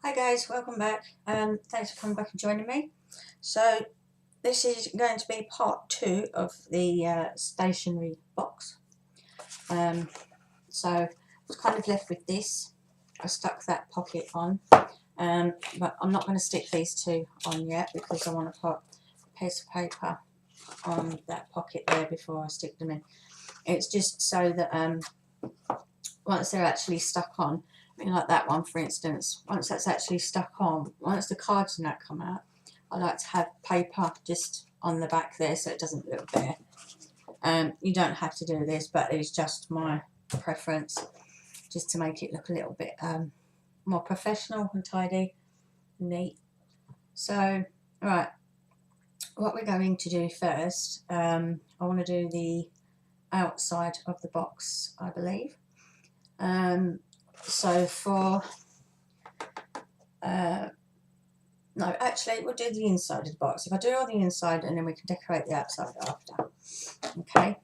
Hi guys, welcome back. Thanks for coming back and joining me. So this is going to be part 2 of the stationery box. So I was kind of left with this. I stuck that pocket on, but I'm not going to stick these two on yet because I want to put a piece of paper on that pocket there before I stick them in. It's just so that once they're actually stuck on, I mean, like that one for instance, once that's actually stuck on, once the cards and that come out, I like to have paper just on the back there so it doesn't look bare. You don't have to do this, but it's just my preference, just to make it look a little bit more professional and tidy and neat. So, right, what we're going to do first, I want to do the outside of the box, I believe. So for no, actually we'll do the inside of the box. If I do all the inside and then we can decorate the outside after. Okay.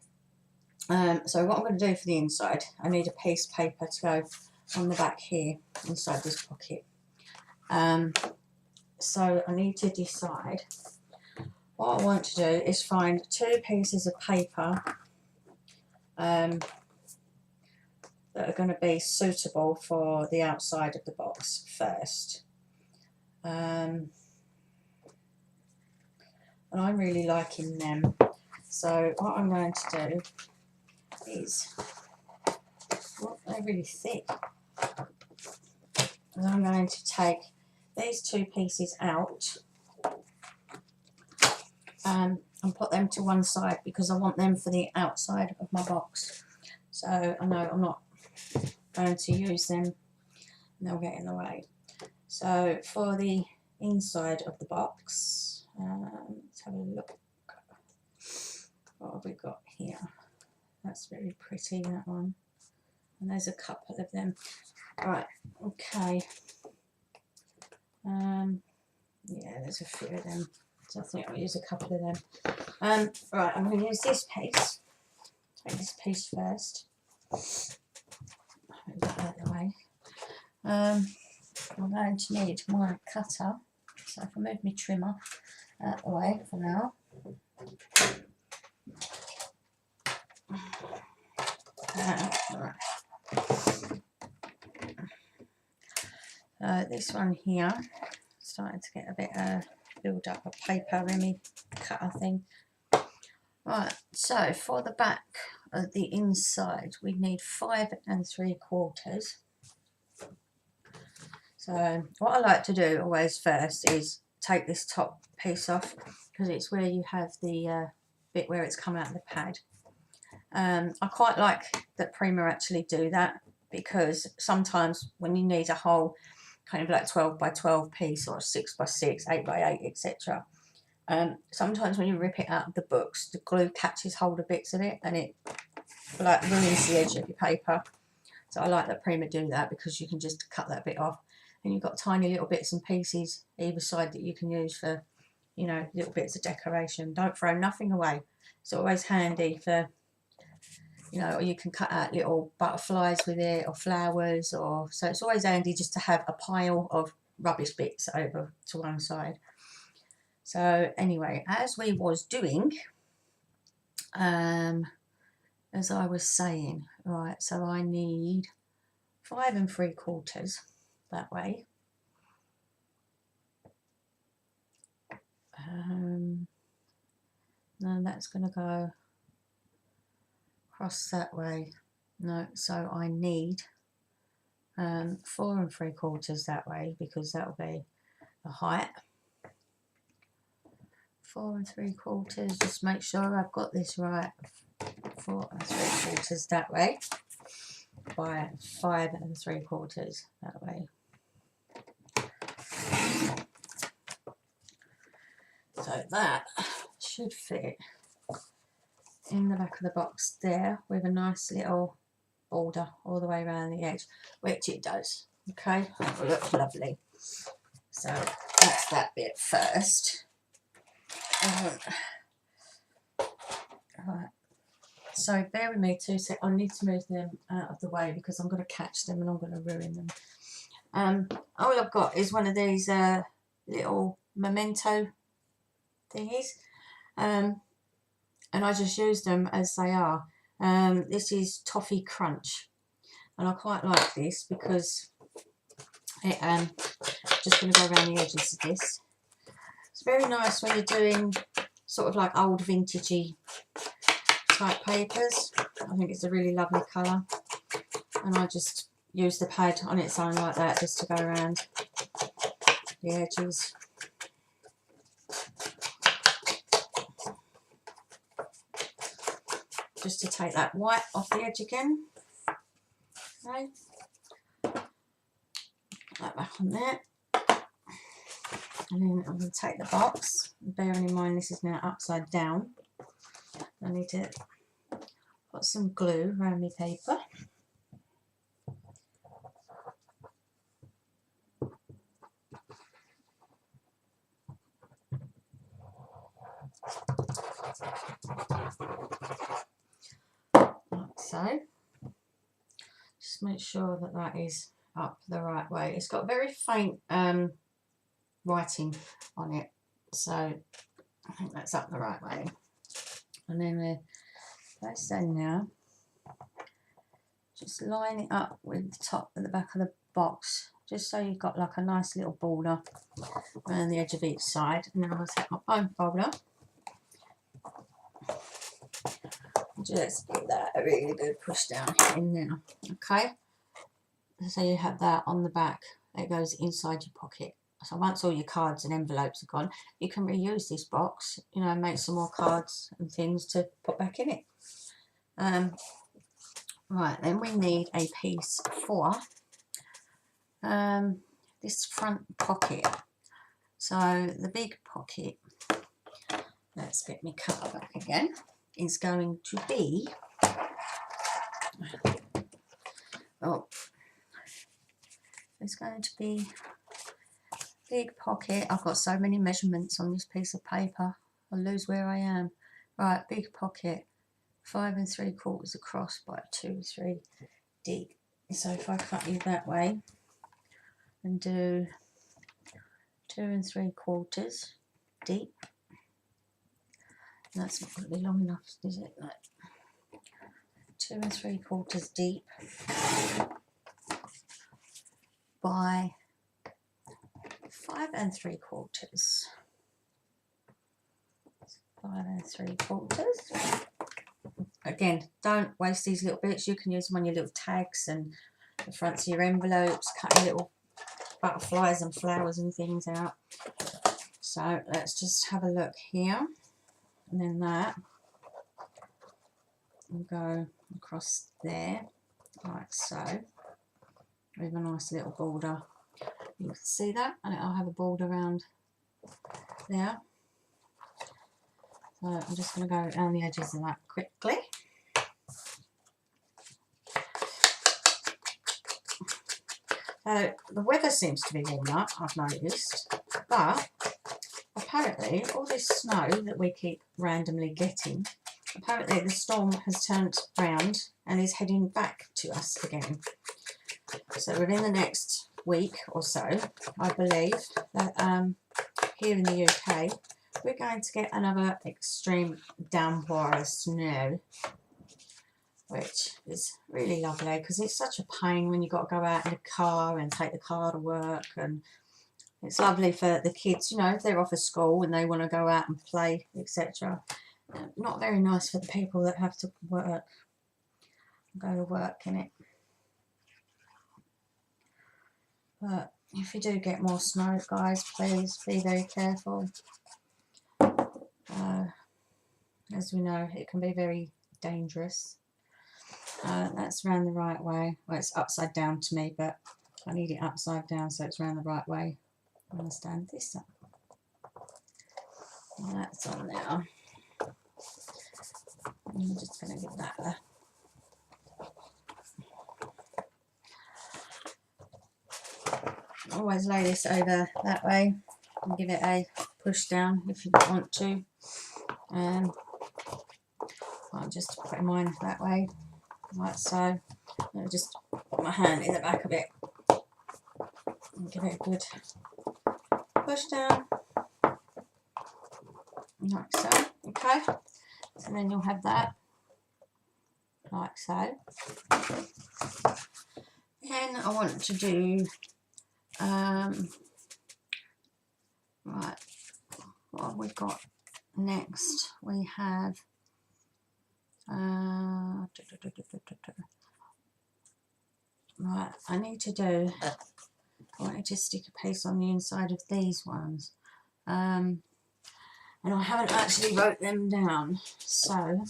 So what I'm going to do for the inside, I need a piece of paper to go on the back here inside this pocket. So I need to decide what I want to do is find 2 pieces of paper that are going to be suitable for the outside of the box first. And I'm really liking them. So what I'm going to do is, well, they're really thick. And I'm going to take these 2 pieces out and put them to one side because I want them for the outside of my box. So I know I'm not going to use them and they'll get in the way. So for the inside of the box, let's have a look. What have we got here? That's very pretty, that one. And there's a couple of them. Right, okay. Yeah, there's a few of them. So I think I'll use a couple of them. Right, I'm going to use this piece. Take this piece first. Move that out of the way. I'm going to need my cutter. So if I move my trimmer out of the way for now. Right. This one here, starting to get a bit build up of paper in my cutter thing. Right, so for the back of the inside, we need 5 3/4. So what I like to do always first is take this top piece off because it's where you have the bit where it's come out of the pad. I quite like that Prima actually do that because sometimes when you need a whole kind of like 12 by 12 piece or 6 by 6, 8 by 8, etc. Sometimes when you rip it out of the books, the glue catches hold of bits of it and it like ruins the edge of your paper. So I like that Prima do that because you can just cut that bit off and you've got tiny little bits and pieces either side that you can use for, you know, little bits of decoration. Don't throw nothing away. It's always handy for, you know, or you can cut out little butterflies with it or flowers, or so it's always handy just to have a pile of rubbish bits over to one side. So anyway, as we was doing, as I was saying, right, so I need 5 3/4 that way. No, that's going to go across that way. No, so I need 4 3/4 that way because that will be the height. 4 3/4, just make sure I've got this right. 4 3/4 that way by 5 3/4 that way. So that should fit in the back of the box there with a nice little border all the way around the edge, which it does. Okay, that will look lovely. So that's that bit first. Right. So bear with me 2 seconds. I need to move them out of the way because I'm going to catch them and I'm going to ruin them. All I've got is one of these little memento thingies, and I just use them as they are. This is Toffee Crunch, and I quite like this because it just going to go around the edges of this. It's very nice when you're doing sort of like old vintagey type papers. I think it's a really lovely colour, and I just use the pad on its own like that just to go around the edges. Just to take that white off the edge again. Okay. Put that back on there. And then I'm going to take the box, bearing in mind this is now upside down. I need to put some glue around my paper. Like so. Just make sure that that is up the right way. It's got very faint writing on it, so I think that's up the right way. And then that's done now. Just line it up with the top and the back of the box, just so you've got like a nice little border around the edge of each side. And then I'll take my bone folder. Just give that a really good push down in there. Okay, so you have that on the back. It goes inside your pocket. So once all your cards and envelopes are gone, you can reuse this box, you know, and make some more cards and things to put back in it. Right, then we need a piece for this front pocket. So the big pocket, let's get me cutter back again, is going to be, oh, it's going to be big pocket. I've got so many measurements on this piece of paper, I'll lose where I am. Right, big pocket, 5 3/4 across by 2 3 deep. So if I cut you that way and do 2 3/4 deep, that's not going to be long enough, is it? Like 2 3/4 deep by 5 3/4. 5 3/4. Again, don't waste these little bits. You can use them on your little tags and the fronts of your envelopes, cutting little butterflies and flowers and things out. So let's just have a look here, and then that will go across there like so, with a nice little border. You can see that, and I'll have a border around there. So I'm just going to go around the edges of that quickly. So the weather seems to be warming up, I've noticed, but apparently all this snow that we keep randomly getting, apparently the storm has turned round and is heading back to us again. So within the next week or so, I believe that here in the UK, we're going to get another extreme downpour of snow, which is really lovely because it's such a pain when you've got to go out in a car and take the car to work. And it's lovely for the kids, you know, if they're off of school and they want to go out and play, etc. Not very nice for the people that have to work, go to work in it. But if you do get more snow, guys, please be very careful. As we know, it can be very dangerous. That's round the right way. Well, it's upside down to me, but I need it upside down so it's round the right way. I'm going to stand this up. And that's on now. I'm just going to give that a... Always lay this over that way and give it a push down if you want to. I'll just put mine that way, like so. I'll just put my hand in the back of it. and give it a good push down, like so. Okay, so then you'll have that like so. Then I want to do right, what have we got next? We have right, I need to do, I wanted to stick a piece on the inside of these ones, and I haven't actually wrote them down, so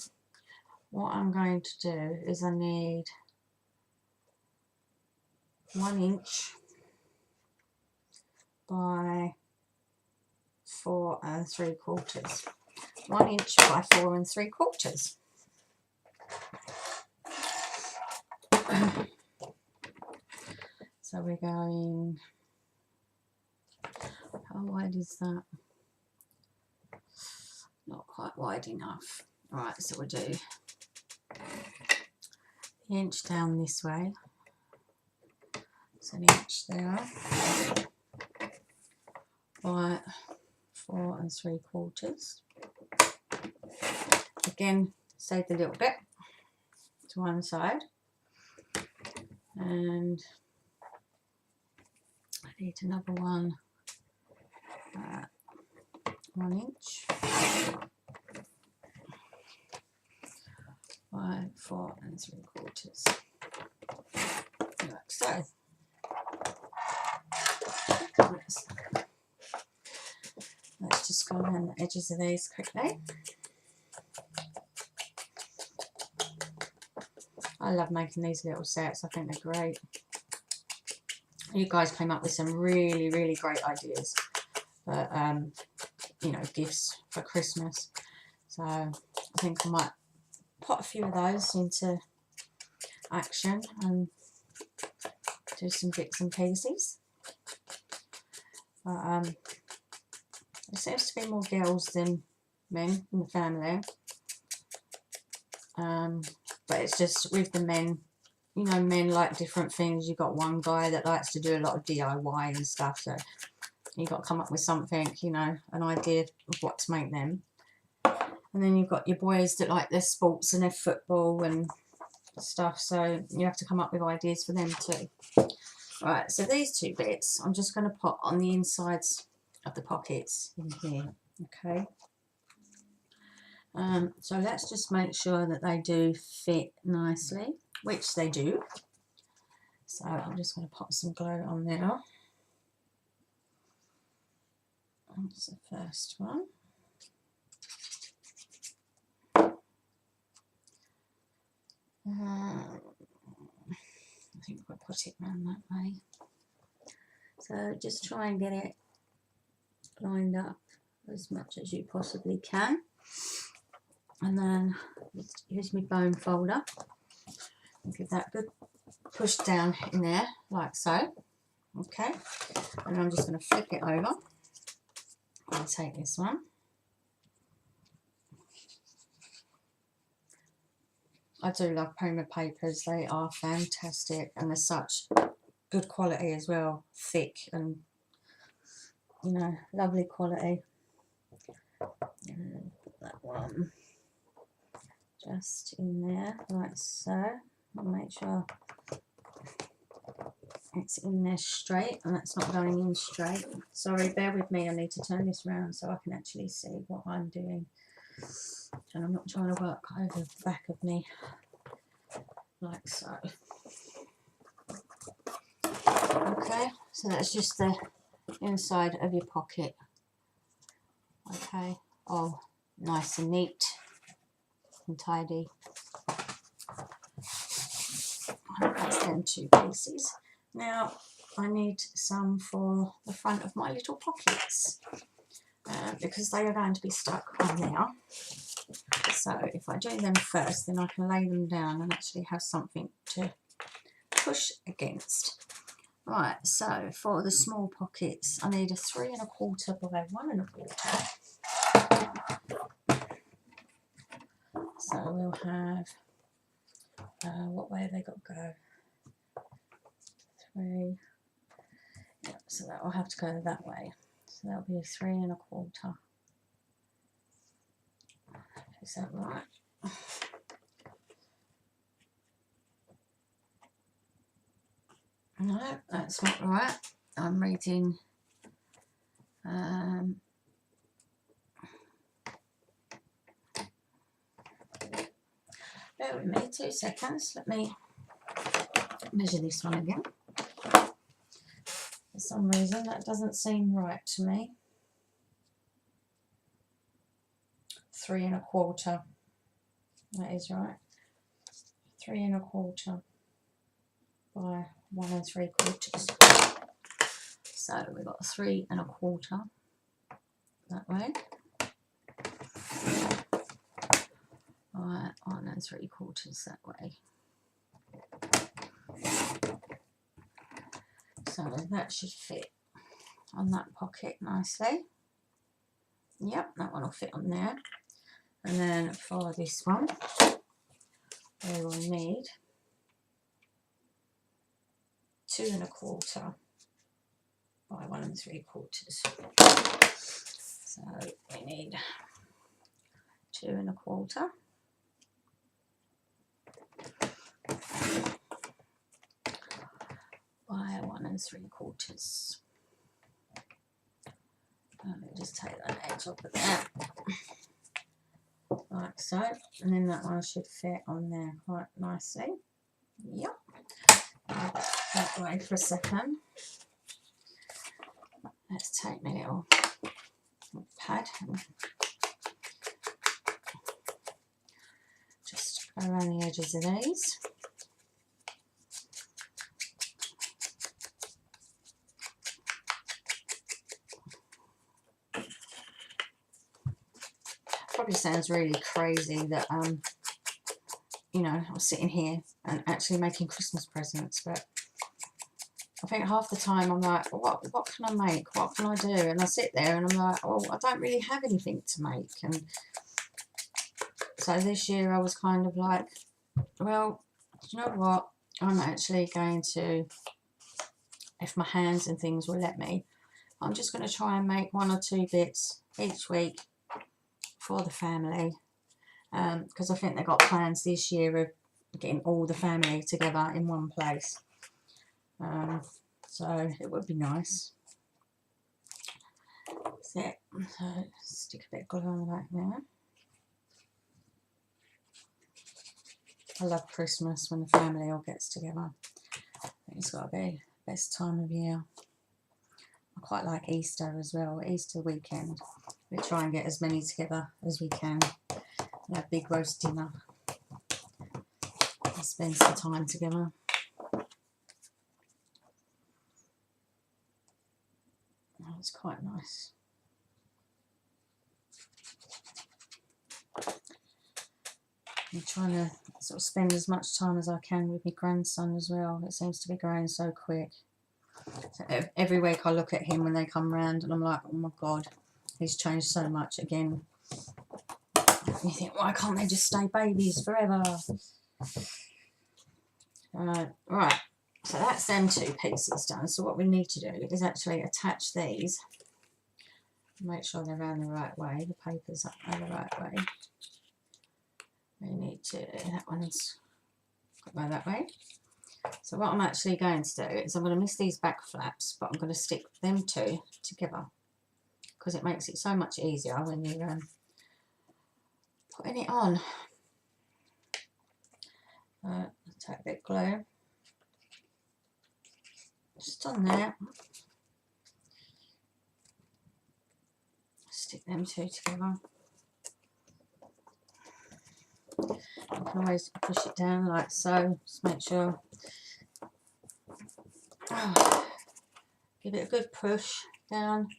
what I'm going to do is I need 1 inch by 4 3/4. 1 inch by 4 3/4. So we're going, how wide is that? Not quite wide enough. Alright, so we'll do the inch down this way. So an inch there. By 4 3/4. Again, save the little bit to one side. And I need another one, 1 inch by 4 3/4. Like so. Let's just go around the edges of these quickly. I love making these little sets. I think they're great. You guys came up with some really, really great ideas, but you know, gifts for Christmas. So I think I might put a few of those into action and do some bits and pieces. But there seems to be more girls than men in the family. But it's just with the men, you know, men like different things. You've got one guy that likes to do a lot of DIY and stuff, so you've got to come up with something, you know, an idea of what to make them. And then you've got your boys that like their sports and their football and stuff, so you have to come up with ideas for them too. Right, so these two bits I'm just going to put on the insides of the pockets in here, okay? So let's just make sure that they do fit nicely, which they do. So I'm just going to pop some glue on there. That's the first one. I think we'll put it around that way. So just try and get it lined up as much as you possibly can. And then use my bone folder and give that a good push down in there like so. Okay, and I'm just going to flip it over and take this one. I do love Prima papers, they are fantastic and they're such good quality as well, thick and, you know, lovely quality. And put that one just in there like so, and make sure it's in there straight and that's not going in straight. Sorry, bear with me, I need to turn this around so I can actually see what I'm doing, and I'm not trying to work over the back of me like so. Okay, so that's just the inside of your pocket. Okay, all nice and neat and tidy. That's them two pieces. Now I need some for the front of my little pockets because they are going to be stuck on there. So if I do them first, then I can lay them down and actually have something to push against. Right, so for the small pockets, I need a 3 1/4 by 1 1/4. So we'll have, what way have they got to go? 3, yeah, So that will have to go that way. So that'll be 3 1/4. Is that right? No, that's not right. I'm reading bear with me 2 seconds. Let me measure this one again. For some reason that doesn't seem right to me. 3 1/4. That is right. 3 1/4 by 1 3/4. So we've got 3 1/4 that way. Right, 1 3/4 that way. So that should fit on that pocket nicely. Yep, that one will fit on there. And then for this one, we will need 2 1/4 by 1 3/4. So we need 2 1/4 by 1 3/4. Let me just take that edge off of there, like so, and then that one should fit on there quite nicely. Yep. That way for a second. Let's take my little pad and just go around the edges of these. Probably sounds really crazy that you know, I'm sitting here and actually making Christmas presents, but I think half the time I'm like, what can I make? What can I do? And I sit there and I'm like, oh, I don't really have anything to make. And so this year I was kind of like, well, you know what? I'm actually going to, if my hands and things will let me, I'm just going to try and make 1 or 2 bits each week for the family. Because I think they've got plans this year of getting all the family together in one place. So it would be nice. That's it. So stick a bit of glue on the back there. I love Christmas when the family all gets together. I think it's got to be the best time of year. I quite like Easter as well. Easter weekend, we try and get as many together as we can. And have a big roast dinner. And spend some time together. Oh, it's quite nice. I'm trying to sort of spend as much time as I can with my grandson as well. It seems to be growing so quick. So every week I look at him when they come round and I'm like, oh my God, he's changed so much again. You think, why can't they just stay babies forever? Right, so that's them 2 pieces done. So what we need to do is actually attach these. Make sure they're around the right way. The paper's up the right way. We need to, that one's got that way. So what I'm actually going to do is I'm going to miss these back flaps, but I'm going to stick them 2 together because it makes it so much easier when you're putting it on. Take a bit of glue, just on there. Stick them 2 together. You can always push it down like so. Just make sure. Give it a good push down,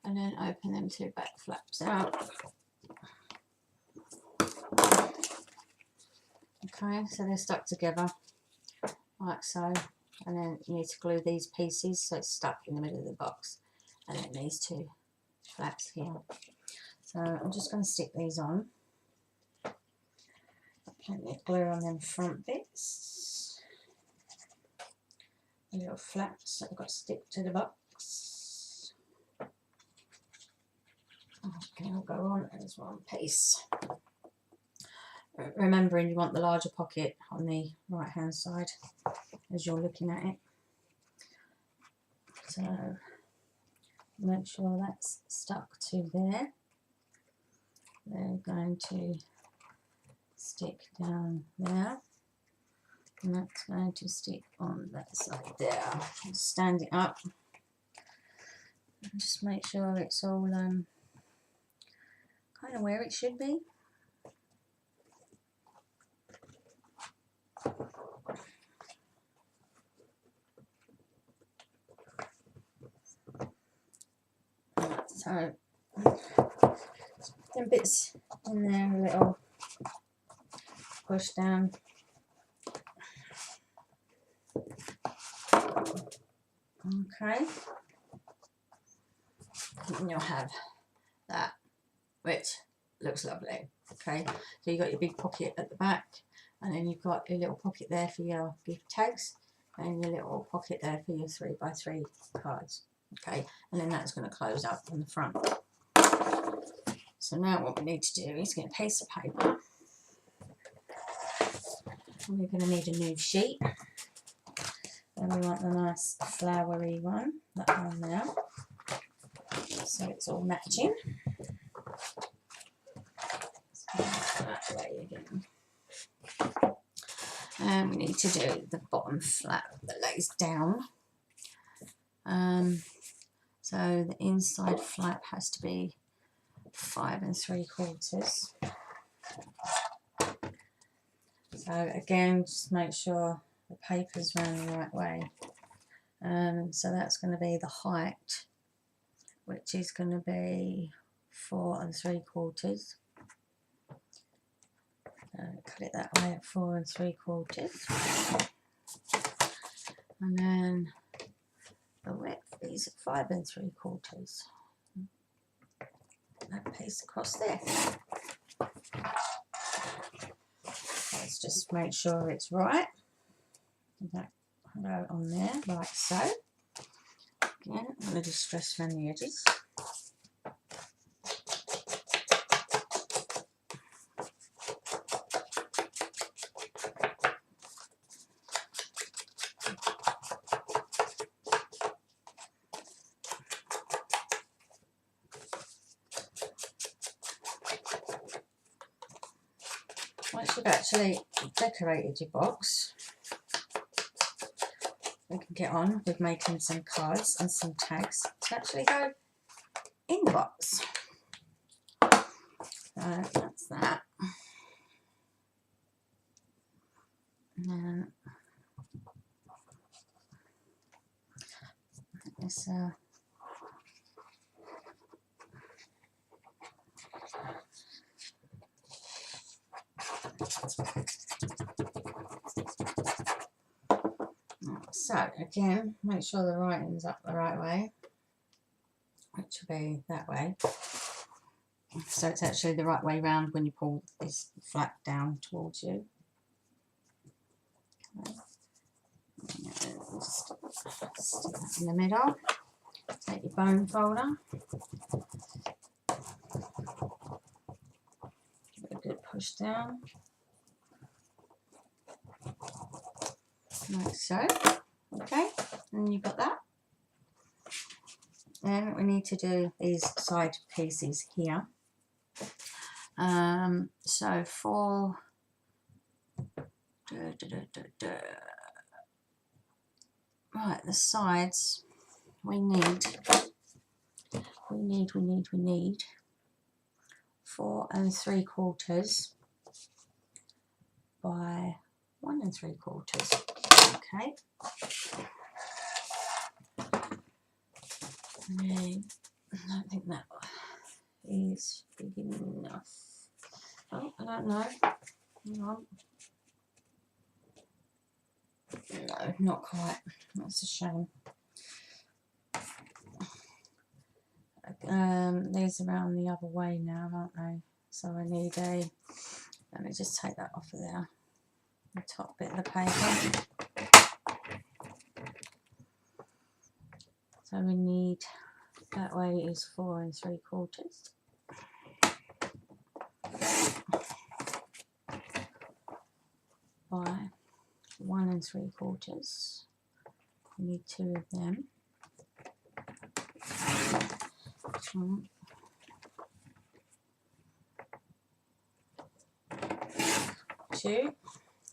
and then open them 2 back flaps out. Okay, so they're stuck together like so, and then you need to glue these pieces so it's stuck in the middle of the box, and then these 2 flaps here. So I'm just going to stick these on. Plenty of glue on them front bits. a little flaps that I've got to stick to the box. Okay, I'll go on as one piece. Remembering you want the larger pocket on the right hand side as you're looking at it. So make sure that's stuck to there. They're going to stick down there, and that's going to stick on that side there. Just stand it up and just make sure it's all kind of where it should be. So them bits in there, a little push down. Okay, and you'll have that, which looks lovely. Okay, so you've got your big pocket at the back, and then you've got your little pocket there for your gift tags, and your little pocket there for your 3x3 cards. Okay, and then that's going to close up on the front. So now what we need to do is get a piece of paper. And we're going to need a new sheet. And we want the nice flowery one, that one there. So it's all matching. That way again. And we need to do the bottom flap that lays down. So the inside flap has to be 5 3/4. So again, just make sure the paper's round the right way. So that's going to be the height, which is going to be 4 3/4. Cut it that way at 4 3/4. And then the width is 5 3/4. That piece across there. Let's just make sure it's right. That go on there like so. Again, I'm going to just stress around the edges. Once you've actually decorated your box, we can get on with making some cards and some tags to actually go in the box. So that's that. And then this so again, make sure the writing's up the right way, which will be that way. So it's actually the right way round when you pull this flap down towards you. Okay. Just stick that in the middle. Take your bone folder. Give it a good push down. Like so. Okay, and you've got that. Then we need to do these side pieces here. So for right, the sides we need 4 3/4 by 1 3/4. Okay. And I don't think that is big enough. Oh, I don't know. Hang on. No, not quite. That's a shame. These are around the other way now, aren't they? So I need a. Let me just take that off of there. The top bit of the paper. So we need, that way is 4 3/4 by 1 3/4. We need 2 of them. 2,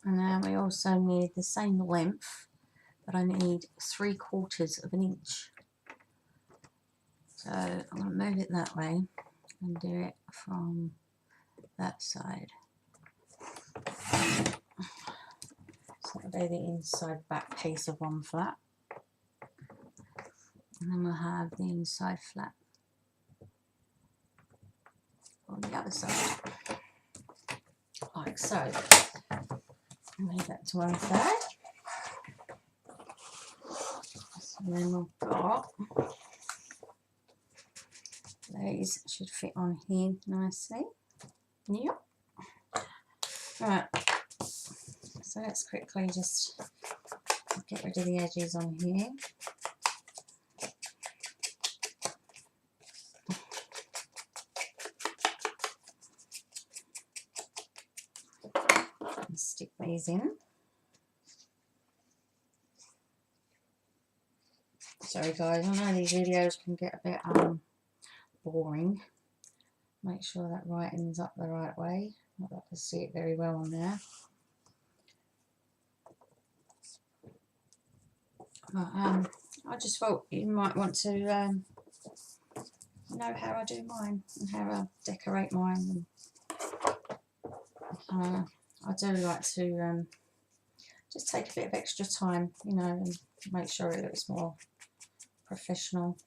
and now we also need the same length, but I need 3/4 of an inch. So I'm going to move it that way and do it from that side. So that'll be the inside back piece of one flap, and then we'll have the inside flap on the other side, like so. Leave that to one side. So then we've got these, should fit on here nicely. Yep. Right. So let's quickly just get rid of the edges on here. And stick these in. Sorry guys, I know these videos can get a bit boring. Make sure that writing's up the right way. Not that I can see it very well on there. But I just thought you might want to know how I do mine and how I decorate mine. And, I do like to just take a bit of extra time, you know, and make sure it looks more professional.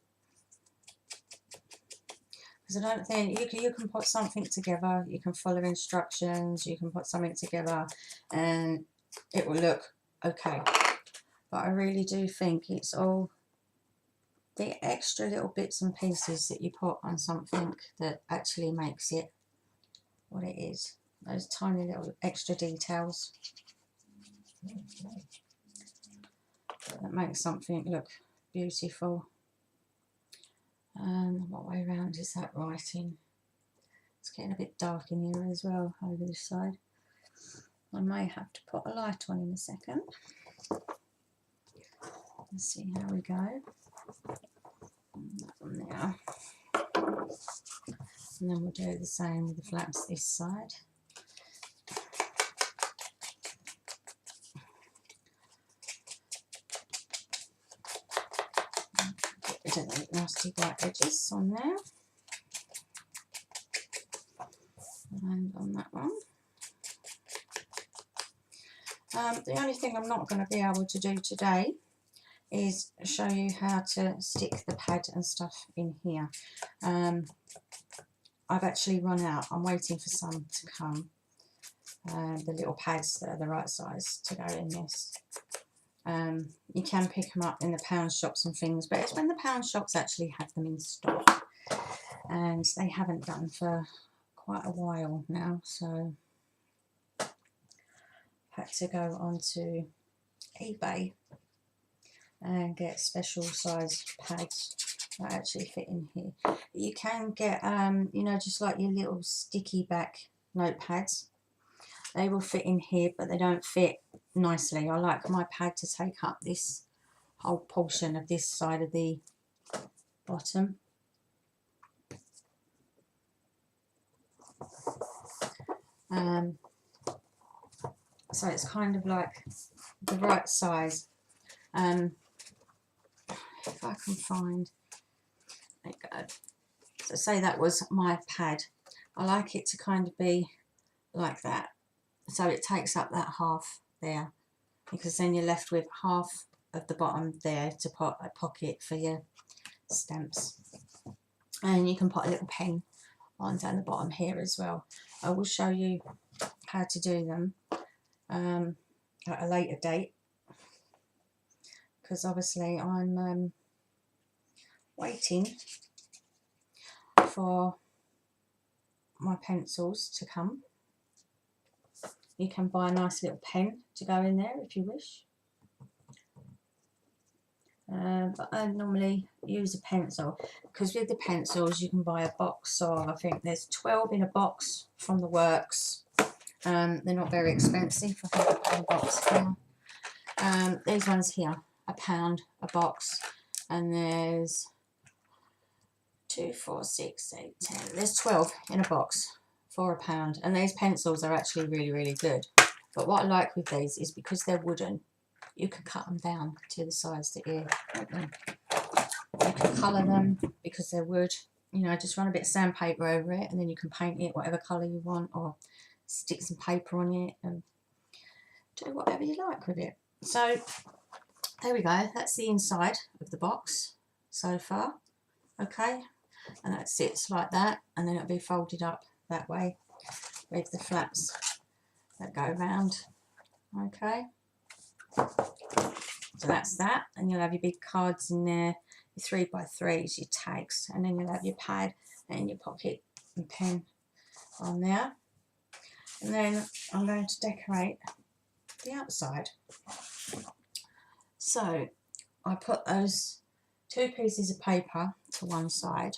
Because I don't think you can put something together, you can follow instructions, you can put something together and it will look okay. But I really do think it's all the extra little bits and pieces that you put on something that actually makes it what it is. Those tiny little extra details that make something look beautiful. What way around is that writing? It's getting a bit dark in here as well over this side. I may have to put a light on in a second. Let's see how we go. That one there. And then we'll do the same with the flaps this side. Get rid of the nasty white edges on there. And on that one. The only thing I'm not going to be able to do today is show you how to stick the pad and stuff in here. I've actually run out. I'm waiting for some to come. The little pads that are the right size to go in this. You can pick them up in the pound shops and things, but it's when the pound shops actually have them in stock, and they haven't done for quite a while now, so I've had to go onto eBay and get special size pads that actually fit in here. You can get you know, just like your little sticky back notepads. They will fit in here, but they don't fit nicely. I like my pad to take up this whole portion of this side of the bottom. So it's kind of like the right size. If I can find, there you go. So say that was my pad. I like it to kind of be like that. So it takes up that half there, because then you're left with half of the bottom there to put a pocket for your stamps. And you can put a little pen on down the bottom here as well. I will show you how to do them at a later date, because obviously I'm waiting for my pencils to come. You can buy a nice little pen to go in there if you wish. but I normally use a pencil, because with the pencils you can buy a box of, I think there's 12 in a box from the works. They're not very expensive. I think a box here. These ones here, £1 a box, and there's 2, 4, 6, 8, 10. There's 12 in a box for £1, and these pencils are actually really, really good. But what I like with these is because they're wooden, you can cut them down to the size that you want them. You can colour them because they're wood. You know, just run a bit of sandpaper over it, and then you can paint it whatever colour you want, or stick some paper on it and do whatever you like with it. So there we go. That's the inside of the box so far. Okay, and that sits like that, and then it'll be folded up that way with the flaps that go around. Okay, so that's that, and you'll have your big cards in there, your 3x3s, your tags, and then you'll have your pad and your pocket and pen on there. And then I'm going to decorate the outside. So I put those 2 pieces of paper to one side,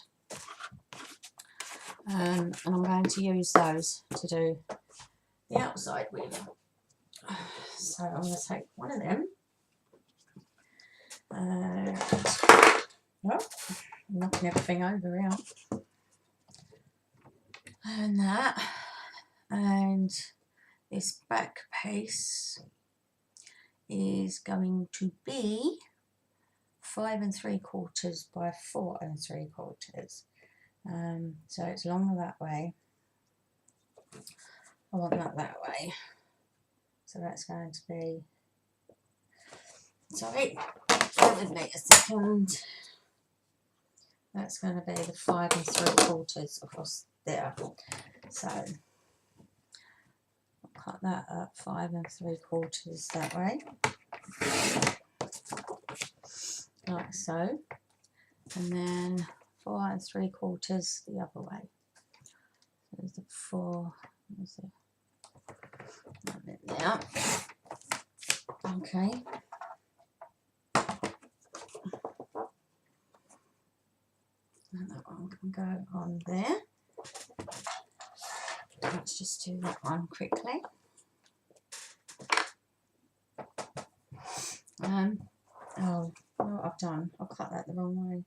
and I'm going to use those to do the outside with. So I'm going to take one of them, I'm knocking everything over here, and that, and this back piece is going to be 5 3/4 by 4 3/4. So it's longer that way. I want that way. So that's going to be, sorry, bear with me a second. That's going to be the 5 3/4 across there. So I'll cut that up 5 3/4 that way, like so, and then 4 3/4 the other way. There's the 4. There's the there. Okay. And that one can go on there. Let's just do that one quickly. Oh, what I've done, I've cut that the wrong way.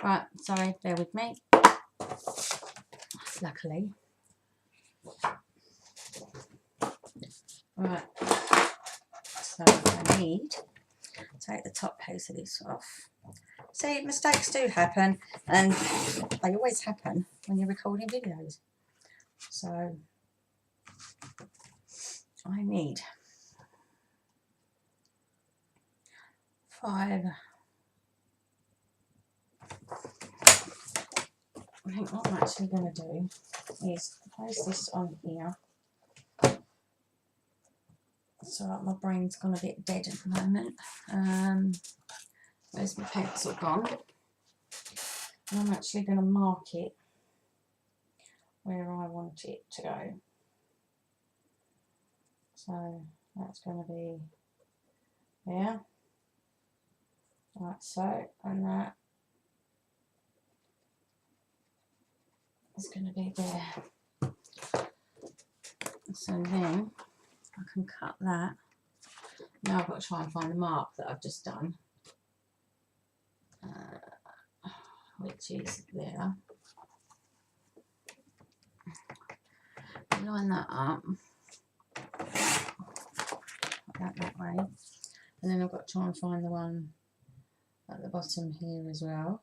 Right, sorry, bear with me. Luckily. Right, so I need to take the top piece of this off. See, mistakes do happen, and they always happen when you're recording videos. So I need 5. I think what I'm actually going to do is place this on here. So my brain's gone a bit dead at the moment. Where's my pencil gone? And I'm actually going to mark it where I want it to go. So that's going to be there, like so, and that is going to be there. So then I can cut that. Now I've got to try and find the mark that I've just done, which is there. Line that up, put that way, and then I've got to try and find the one at the bottom here as well,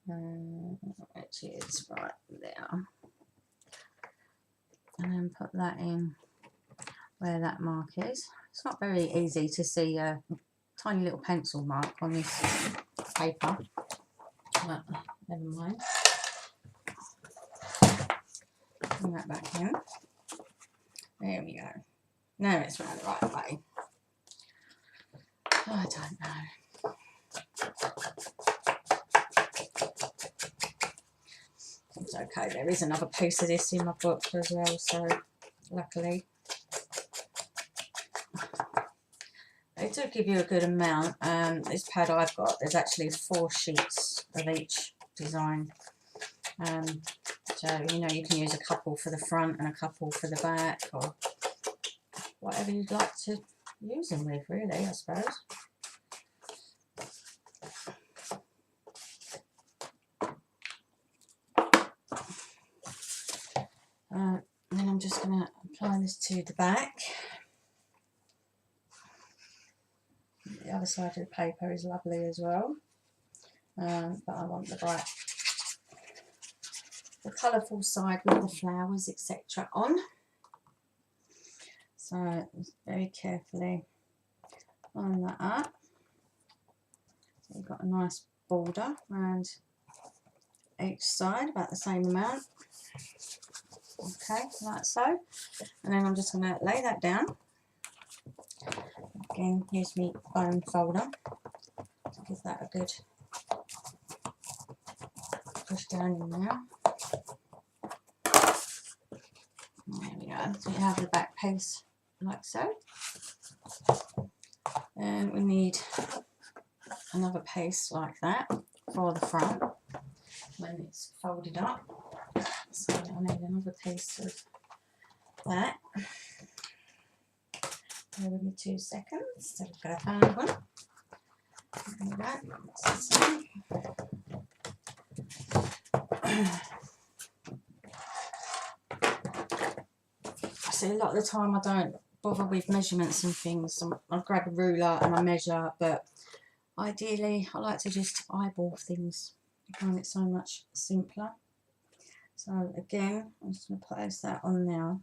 which is right there, and then put that in where that mark is. It's not very easy to see a tiny little pencil mark on this paper, but never mind. Bring that back in. There we go. Now it's round the right way. Oh, I don't know. It's okay. There is another piece of this in my book as well, so luckily. do give you a good amount. This pad I've got, there's actually 4 sheets of each design. So, you know, you can use a couple for the front and a couple for the back, or whatever you'd like to use them with, really, I suppose. And then I'm just going to apply this to the back. The other side of the paper is lovely as well, but I want the bright, the colourful side with the flowers, etc. on. So very carefully line that up. So you've got a nice border around each side, about the same amount. Okay, like so. And then I'm just going to lay that down. Again, use my bone folder to give that a good push down in there. There we go. So you have the back piece like so. And we need another piece like that for the front when it's folded up. So I need another piece of that. Bear with me 2 seconds. So we've got a found one. There we go. See, a lot of the time I don't bother with measurements and things. I grab a ruler and I measure, but ideally I like to just eyeball things. I find it so much simpler. So again, I'm just going to place that on now,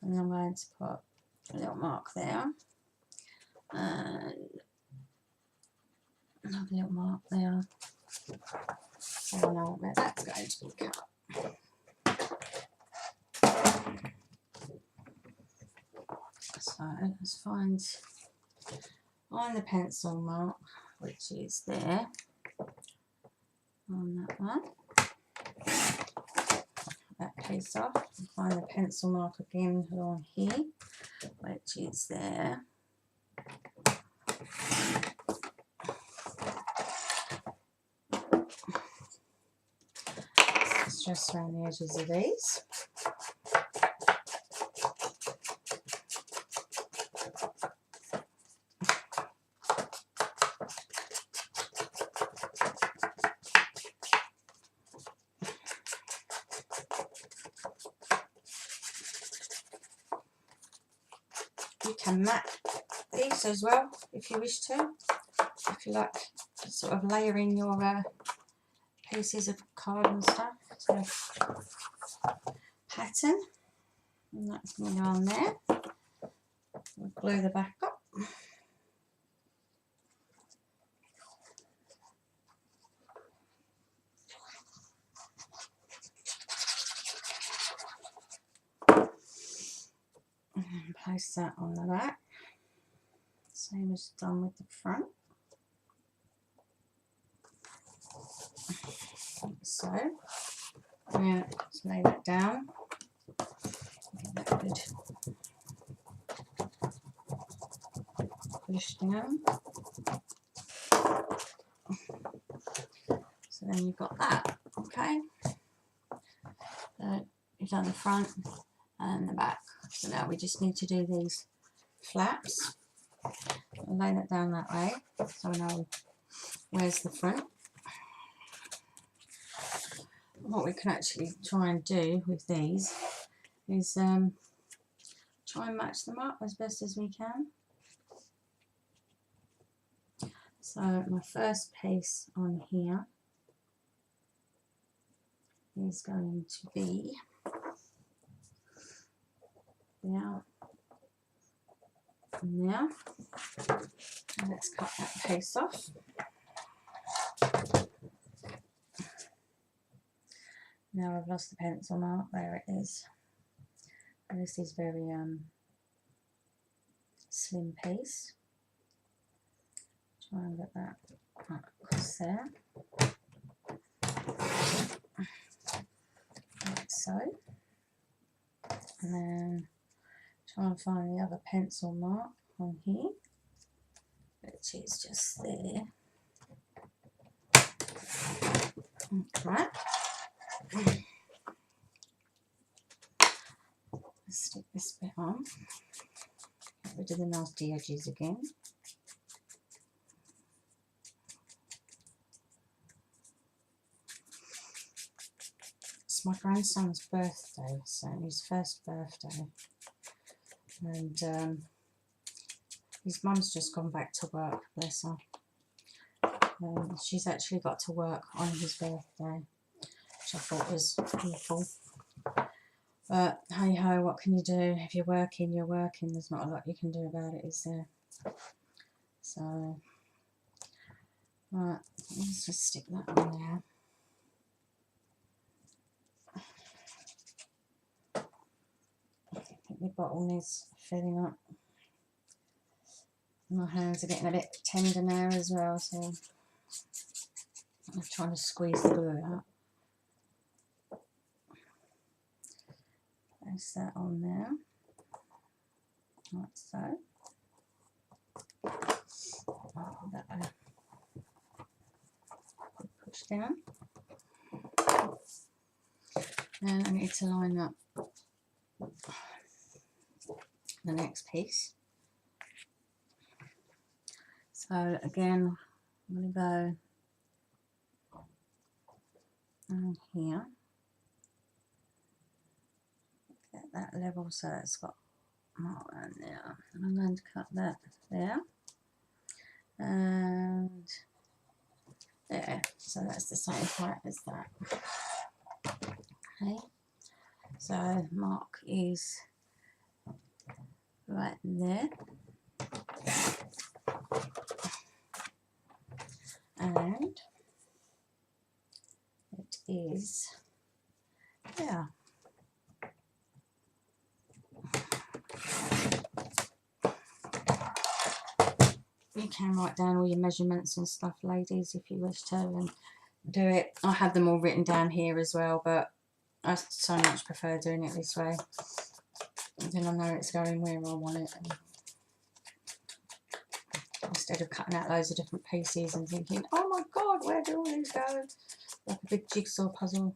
and I'm going to put a little mark there, and another little mark there, so I know where that's going to be cut. So let's find the pencil mark, which is there on that one. That piece off, and find the pencil mark again along here, which is there. It's just around the edges of these. You can mat these as well if you wish to, if you like sort of layering your pieces of card and stuff to pattern. And that's going to go on there. We'll glue the back up. And place that on the back, same as done with the front. Like so. Now just lay that down. Get that good push down. So then you've got that. Okay. So you've done the front and the back. So now we just need to do these flaps. I'll lay that down that way so I know where's the front. What we can actually try and do with these is try and match them up as best as we can. So my first piece on here is going to be there and there. And let's cut that piece off. Now I've lost the pencil mark, there it is. And this is very slim piece. Try and get that right across there. Like so. And then try and find the other pencil mark on here. which is just there. Right. Let's stick this bit on. Get rid of the nasty edges again. It's my grandson's birthday, so his first birthday, and his mum's just gone back to work, bless her. She's actually got to work on his birthday, which I thought was awful. But hey ho, what can you do? If you're working, you're working. There's not a lot you can do about it, is there? So, right, let's just stick that on there. I think the bottle needs filling up. My hands are getting a bit tender now as well, so I'm trying to squeeze the glue out. Place that on there, like so. That way. Push down. And I need to line up the next piece. So again, I'm going to go down here. Get that level so it's got more around there. And I'm going to cut that there. And there. So that's the same height as that. Okay. So mark is right there. And it is there. You can write down all your measurements and stuff, ladies, if you wish to, and do it. I have them all written down here as well, but I so much prefer doing it this way. Then I know it's going where I want it, and instead of cutting out loads of different pieces and thinking, oh my god, where do all these go? Like a big jigsaw puzzle.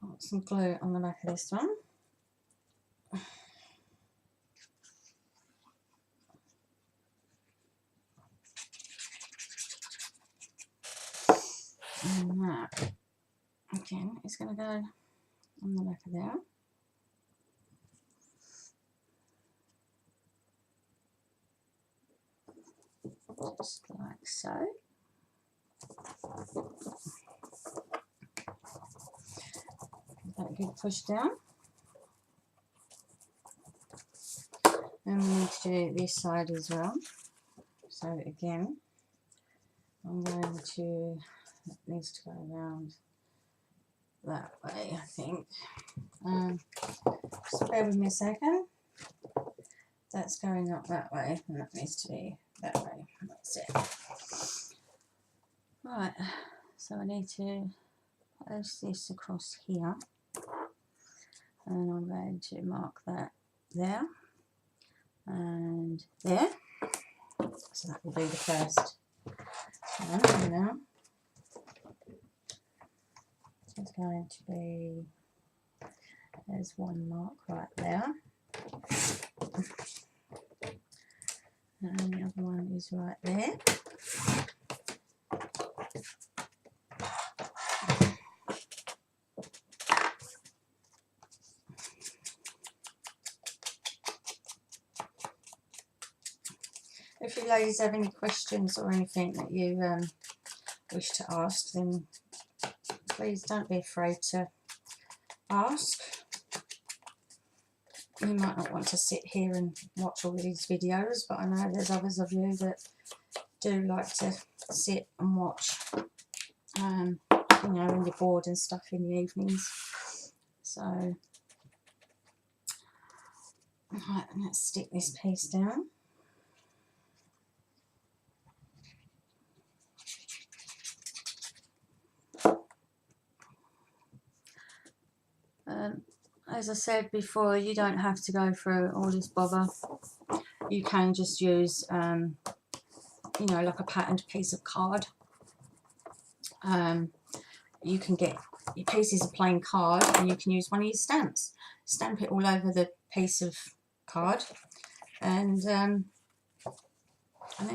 Put some glue on the back of this one. And that, again, is going to go on the back of there. Just like so. That good push down. And we need to do this side as well. So again, I'm going to, it needs to go around that way, I think. Just bear with me a second. That's going up that way, and that needs to be that way. That's it. Right, so I need to place this across here, and I'm going to mark that there and there. So that will be the first one now. It's going to be, there's one mark right there. And the other one is right there. If you ladies have any questions or anything that you wish to ask, then please don't be afraid to ask. You might not want to sit here and watch all of these videos, but I know there's others of you that do like to sit and watch, you know, when you're bored and stuff in the evenings. So, right, let's stick this piece down. as I said before, you don't have to go through all this bother. You can just use, you know, like a patterned piece of card. You can get your pieces of plain card and you can use one of your stamps. Stamp it all over the piece of card, and then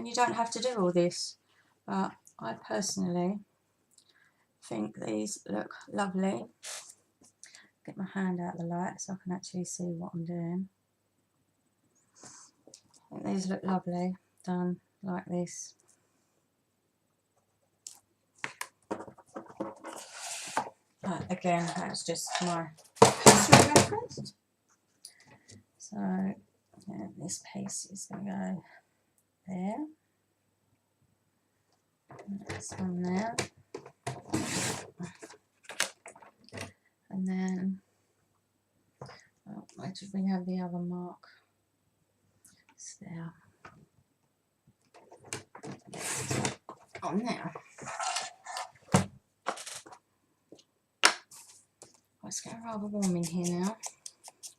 you don't have to do all this. But I personally think these look lovely. Get my hand out of the light so I can actually see what I'm doing. I think these look lovely done like this. Again, that's just my personal reference. So yeah, this piece is going to go there. This one there. And then, oh, where did we have the other mark? It's there. Oh, now. Oh, it's getting rather warm in here now.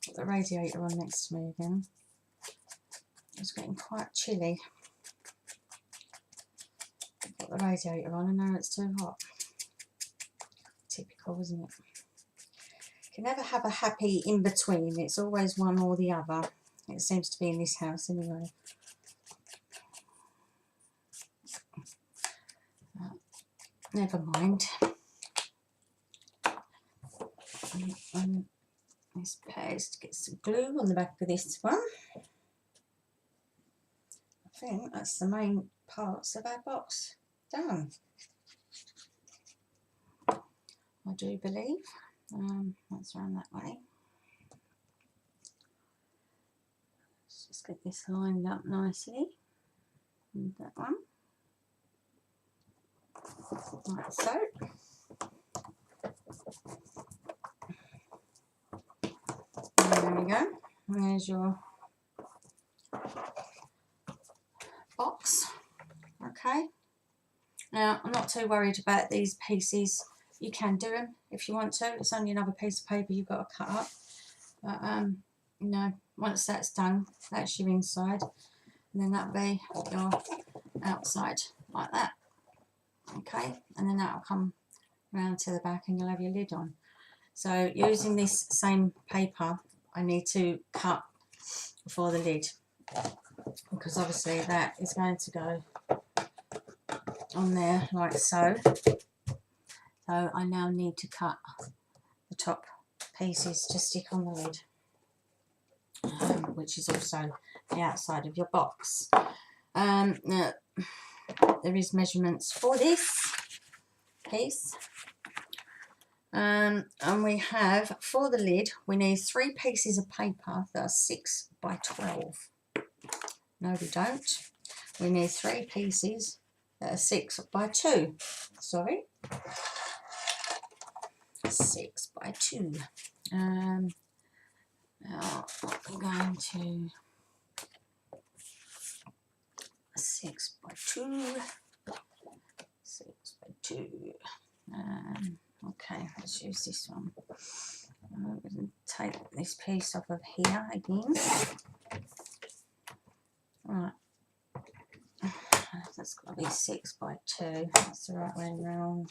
Got the radiator on next to me again. It's getting quite chilly. Got the radiator on and now it's too hot. Typical, isn't it? You can never have a happy in between. It's always one or the other. It seems to be in this house anyway. Never mind. And this paste, get some glue on the back of this one. I think that's the main parts of our box done. I do believe. That's around that way. Let's just get this lined up nicely. And that one. Like so. And there we go. And there's your box. Okay. Now, I'm not too worried about these pieces. You can do them if you want to. It's only another piece of paper you've got to cut up. But, you know, once that's done, that's your inside. And then that'll be your outside, like that. Okay. And then that'll come round to the back and you'll have your lid on. So, using this same paper, I need to cut for the lid. Because obviously that is going to go on there like so. So I now need to cut the top pieces to stick on the lid, which is also the outside of your box. Now, there is measurements for this piece. And we have, for the lid, we need 3 pieces of paper that are 6 by 12. No, we don't. We need 3 pieces that are 6 by 2. Sorry. 6 by 2. Now I'm going to 6 by 2. 6 by 2. Okay, let's use this one. I'm going to take this piece off of here again. Right. That's got to be 6 by 2. That's the right way around.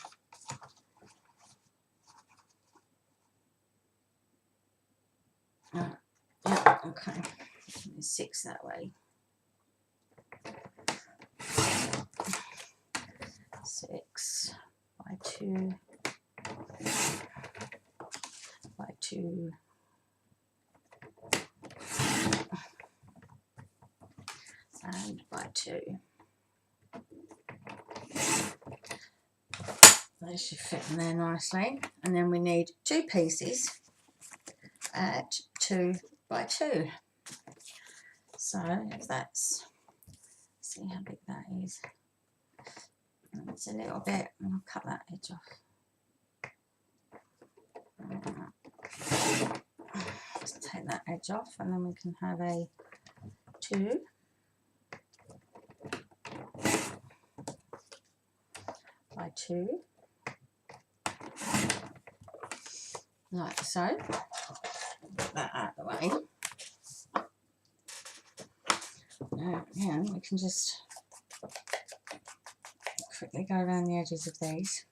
Yeah, okay. 6 that way. 6 by 2 by 2 and by 2. They should fit in there nicely. And then we need 2 pieces at 2 by 2. So if that's, see how big that is. It's a little bit, I'll cut that edge off. Just take that edge off and then we can have a 2 by 2, like so. get that out of the way. Yeah, we can just quickly go around the edges of these.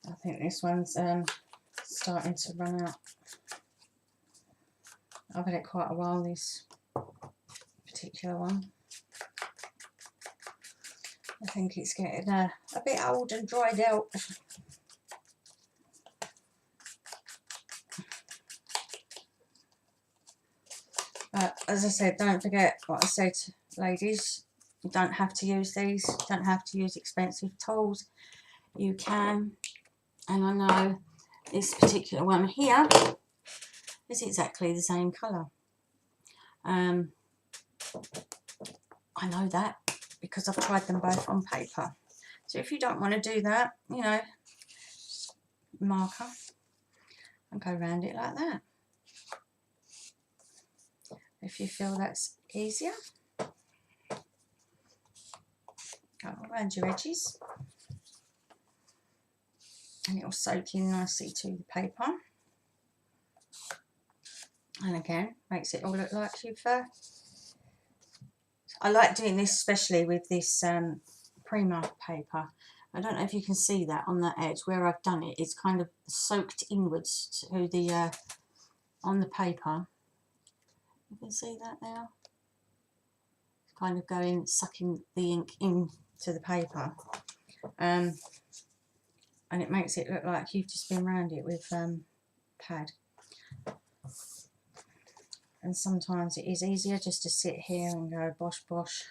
I think this one's starting to run out. I've had it quite a while, this particular one. I think it's getting a bit old and dried out. But as I said, don't forget what I said, ladies. You don't have to use these. You don't have to use expensive tools. You can. And I know this particular one here is exactly the same colour. I know that because I've tried them both on paper. So if you don't want to do that, you know, marker and go around it like that. If you feel that's easier, go around your edges and it'll soak in nicely to the paper. And again, makes it all look like you've... I like doing this especially with this Prima paper. I don't know if you can see that on the edge where I've done it. It's kind of soaked inwards to the on the paper. You can see that now. It's kind of going, sucking the ink into the paper, and it makes it look like you've just been around it with pad. And sometimes it is easier just to sit here and go bosh bosh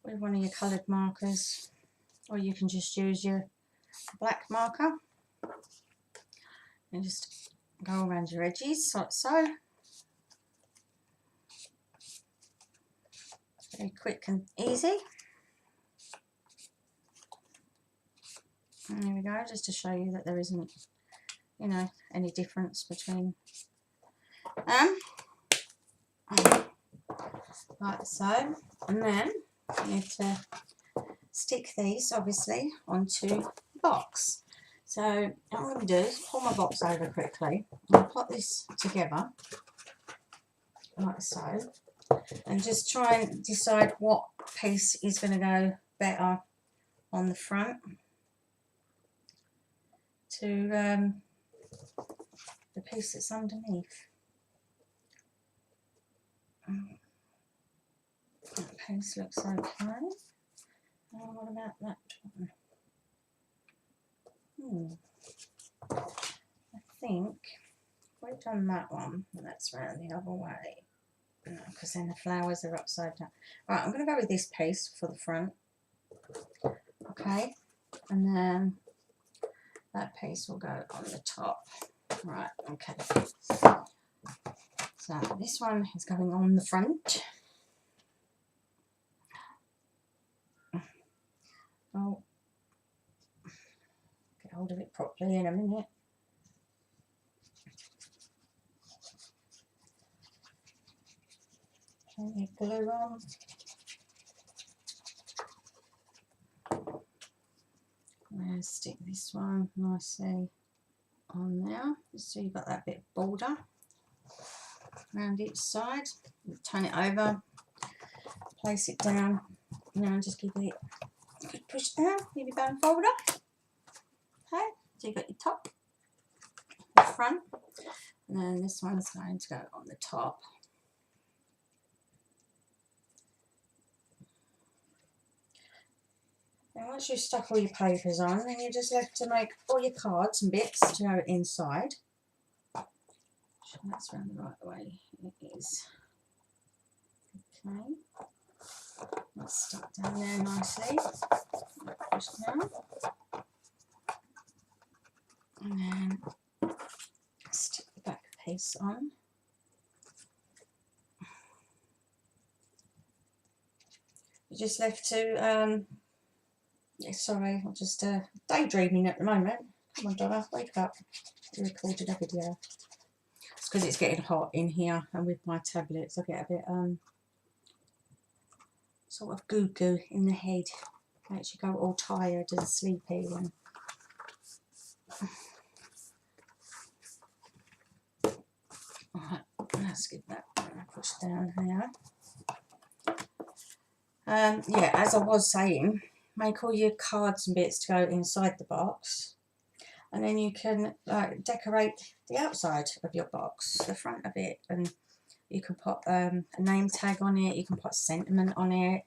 with one of your coloured markers, or you can just use your black marker and just go around your edges like so. Very quick and easy. And there we go, just to show you that there isn't, you know, any difference between like so. And then you need to stick these obviously onto the box. So what I'm going to do is pull my box over quickly. I'm going to put this together like so, and just try and decide what piece is going to go better on the front to the piece that's underneath. That piece looks okay. What about that one? I think we've done that one, and that's round the other way. No, because then the flowers are upside down. Right, I'm going to go with this piece for the front. Okay, and then that piece will go on the top. Right, okay. So this one is going on the front. I'll get hold of it properly in a minute. Plenty of glue on. I'm going to stick this one nicely on there, just so you've got that bit of border around each side. Turn it over, place it down, and just give it a good push down with your bone folder. Okay, so you've got your top, the front, and then this one's going to go on the top. And once you've stuck all your papers on, then you're just left to make all your cards and bits to go inside. So that's round the right way it is. Okay, that's stuck down there nicely. Push down. And then stick the back piece on. You're just left to, sorry, I'm just daydreaming at the moment. Come on, Donna, wake up. You recorded a video. because it's getting hot in here, and with my tablets I get a bit sort of goo in the head. Makes you go all tired and sleepy. And alright, let's get that pushed down here. Yeah, as I was saying, make all your cards and bits to go inside the box, and then you can like decorate the outside of your box, the front of it, and you can put a name tag on it, you can put sentiment on it,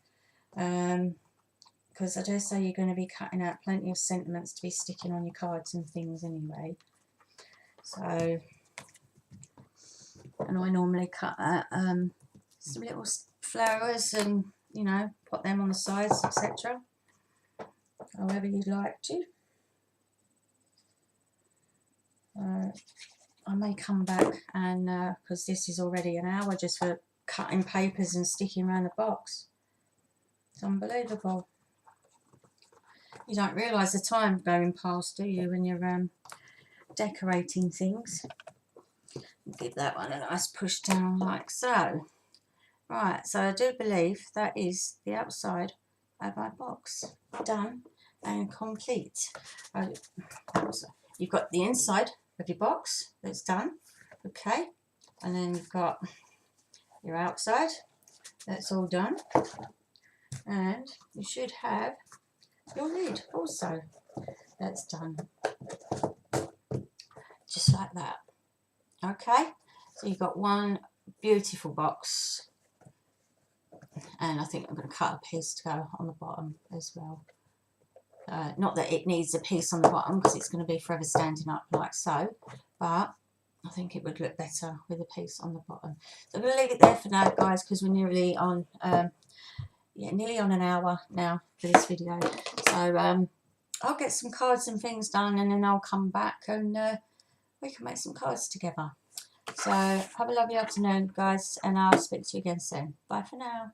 because I dare say you're going to be cutting out plenty of sentiments to be sticking on your cards and things anyway. So, and I normally cut out some little flowers and, you know, put them on the sides, etc. However you'd like to. I may come back and, because this is already an hour just for cutting papers and sticking around the box. It's unbelievable. You don't realise the time going past, do you, when you're decorating things. Give that one a nice push down like so. Right, so I do believe that is the outside of my box. Done and complete. You've got the inside of your box that's done, okay, and then you've got your outside that's all done, and you should have your lid also that's done, just like that. Okay, so you've got one beautiful box, and I think I'm going to cut a piece to go on the bottom as well. Not that it needs a piece on the bottom because it's going to be forever standing up like so, but I think it would look better with a piece on the bottom. So I'm going to leave it there for now, guys, because we're nearly on, nearly on an hour now for this video. So I'll get some cards and things done, and then I'll come back and we can make some cards together. So have a lovely afternoon, guys, and I'll speak to you again soon. Bye for now.